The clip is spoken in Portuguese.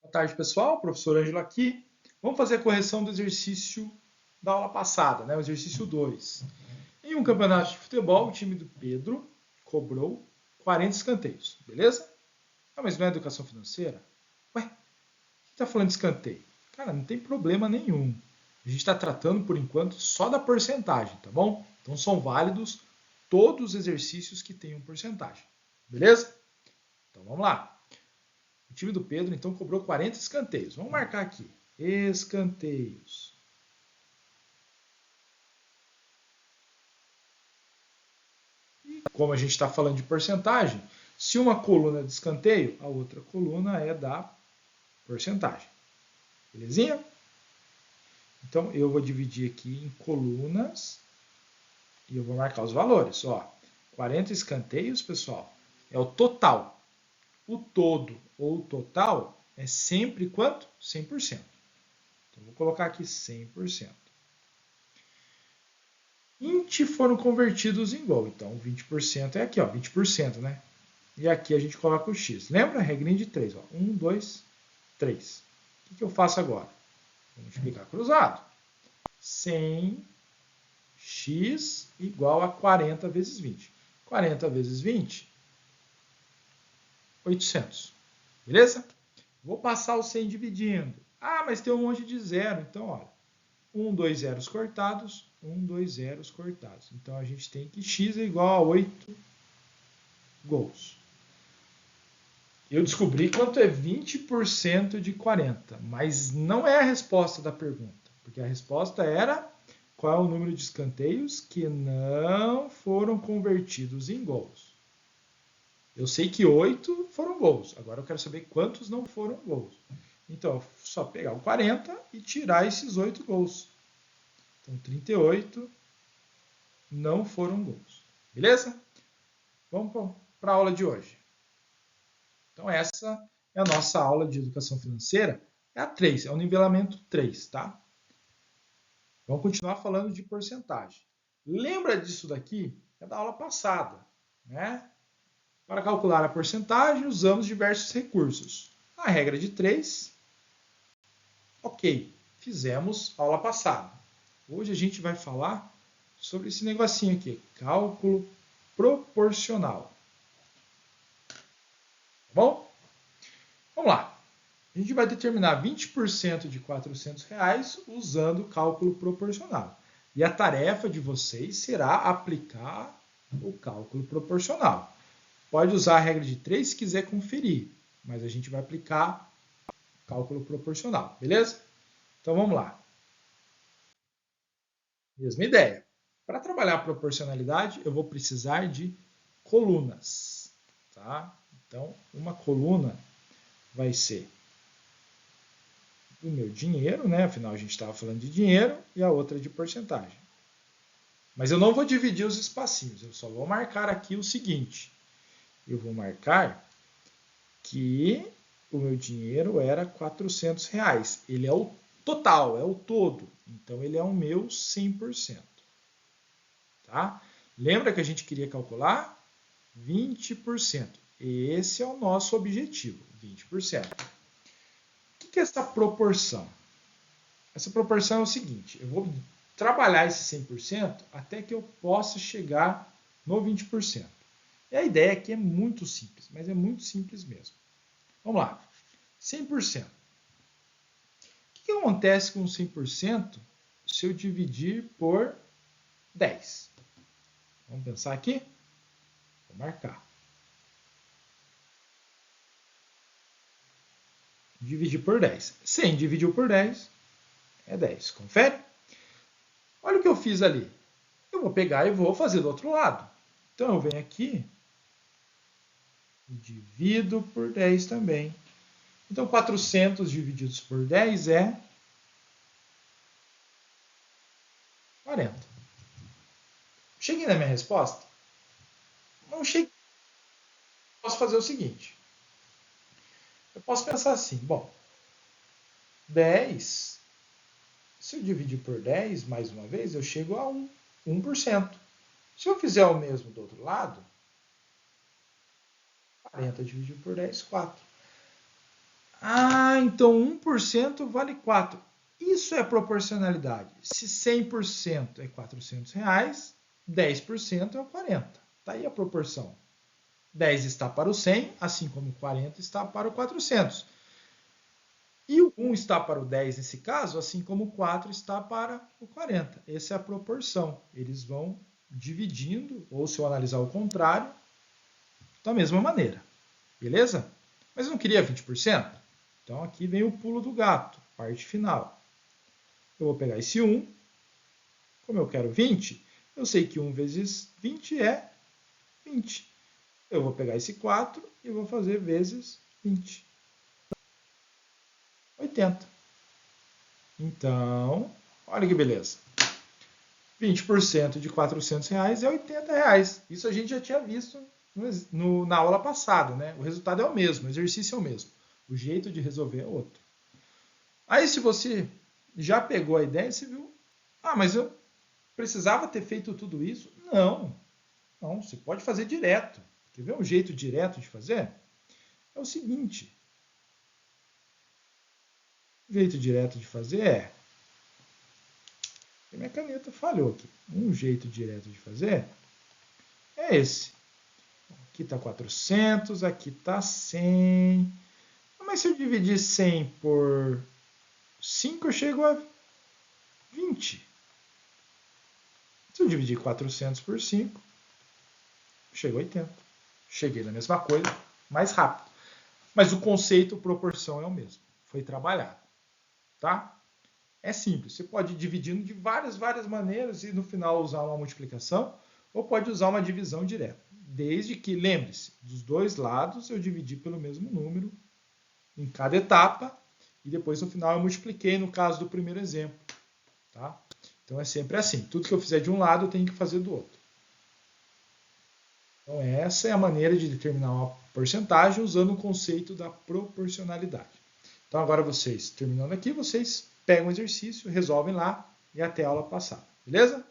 Boa tarde, pessoal. Professor Ângelo aqui. Vamos fazer a correção do exercício da aula passada, né? O exercício 2. Em um campeonato de futebol, o time do Pedro cobrou 40 escanteios, beleza? Ah, mas não é educação financeira? Ué, o que está falando de escanteio? Cara, não tem problema nenhum. A gente está tratando, por enquanto, só da porcentagem, tá bom? Então são válidos todos os exercícios que tenham porcentagem, beleza? Então vamos lá. O time do Pedro, então, cobrou 40 escanteios. Vamos marcar aqui. Escanteios. E como a gente está falando de porcentagem, se uma coluna é de escanteio, a outra coluna é da porcentagem. Belezinha? Então, eu vou dividir aqui em colunas e eu vou marcar os valores. Ó, 40 escanteios, pessoal, é o total. O todo ou o total é sempre quanto? 100%. Então, vou colocar aqui 100%. 20 foram convertidos em gol. Então, 20% é aqui, ó, 20%, né? E aqui a gente coloca o x. Lembra a regrinha de 3? Ó, 1, 2, 3. O que eu faço agora? Vou multiplicar cruzado. 100x igual a 40 vezes 20. 40 vezes 20, 800. Beleza? Vou passar o 100 dividindo. Ah, mas tem um monte de zero. Então, olha, 2 zeros cortados, 2 zeros cortados. Então, a gente tem que x é igual a 8 gols. Eu descobri quanto é 20% de 40, mas não é a resposta da pergunta, porque a resposta era qual é o número de escanteios que não foram convertidos em gols. Eu sei que 8 foram gols, agora eu quero saber quantos não foram gols. Então, é só pegar o 40 e tirar esses 8 gols. Então, 38 não foram gols. Beleza? Vamos para a aula de hoje. Então, essa é a nossa aula de educação financeira. É a 3, é o nivelamento 3, tá? Vamos continuar falando de porcentagem. Lembra disso daqui? É da aula passada, né? Para calcular a porcentagem, usamos diversos recursos. A regra de 3, ok, fizemos aula passada. Hoje a gente vai falar sobre esse negocinho aqui, cálculo proporcional. Tá bom? Vamos lá. A gente vai determinar 20% de R$ 400 usando o cálculo proporcional. E a tarefa de vocês será aplicar o cálculo proporcional. Pode usar a regra de 3 se quiser conferir, mas a gente vai aplicar o cálculo proporcional, beleza? Então vamos lá. Mesma ideia. Para trabalhar a proporcionalidade, eu vou precisar de colunas. Tá? Então, uma coluna vai ser do meu dinheiro, né? Afinal, a gente estava falando de dinheiro, e a outra de porcentagem. Mas eu não vou dividir os espacinhos, eu só vou marcar aqui o seguinte. Eu vou marcar que o meu dinheiro era R$ 400. Ele é o total, é o todo. Então, ele é o meu 100%. Tá? Lembra que a gente queria calcular? 20%. Esse é o nosso objetivo, 20%. O que é essa proporção? Essa proporção é o seguinte, eu vou trabalhar esse 100% até que eu possa chegar no 20%. E a ideia aqui é muito simples, mas é muito simples mesmo. Vamos lá, 100%. O que acontece com 100% se eu dividir por 10? Vamos pensar aqui? Vou marcar. Dividir por 10. 100 dividido por 10 é 10. Confere? Olha o que eu fiz ali. Eu vou pegar e vou fazer do outro lado. Então, eu venho aqui e divido por 10 também. Então, 400 divididos por 10 é 40. Cheguei na minha resposta? Não cheguei. Posso fazer o seguinte. Eu posso pensar assim, bom, 10, se eu dividir por 10, mais uma vez, eu chego a 1%. Se eu fizer o mesmo do outro lado, 40 dividido por 10, 4. Ah, então 1% vale 4. Isso é proporcionalidade. Se 100% é R$ 400, 10% é o 40. Está aí a proporção. 10 está para o 100, assim como 40 está para o 400. E o 1 está para o 10 nesse caso, assim como o 4 está para o 40. Essa é a proporção. Eles vão dividindo, ou se eu analisar o contrário, da mesma maneira. Beleza? Mas eu não queria 20%? Então aqui vem o pulo do gato, parte final. Eu vou pegar esse 1, como eu quero 20, eu sei que 1 vezes 20 é 20. Eu vou pegar esse 4 e vou fazer vezes 20. 80. Então, olha que beleza. 20% de R$ 400 é R$ 80. Isso a gente já tinha visto na aula passada, né? O resultado é o mesmo, o exercício é o mesmo. O jeito de resolver é outro. Aí se você já pegou a ideia, você viu, mas eu precisava ter feito tudo isso? Não, você pode fazer direto. Quer ver um jeito direto de fazer? É o seguinte, o jeito direto de fazer é, minha caneta falhou aqui, um jeito direto de fazer é esse. Aqui está 400, aqui está 100. Mas se eu dividir 100 por 5, eu chego a 20. Se eu dividir 400 por 5, eu chego a 80. Cheguei na mesma coisa, mais rápido. Mas o conceito, proporção é o mesmo. Foi trabalhado. Tá? É simples. Você pode ir dividindo de várias maneiras e no final usar uma multiplicação ou pode usar uma divisão direta. Desde que, lembre-se, dos dois lados eu dividi pelo mesmo número em cada etapa e depois no final eu multipliquei no caso do primeiro exemplo. Tá? Então é sempre assim. Tudo que eu fizer de um lado eu tenho que fazer do outro. Então essa é a maneira de determinar uma porcentagem usando o conceito da proporcionalidade. Então agora vocês, terminando aqui, vocês pegam o exercício, resolvem lá e até a aula passada. Beleza?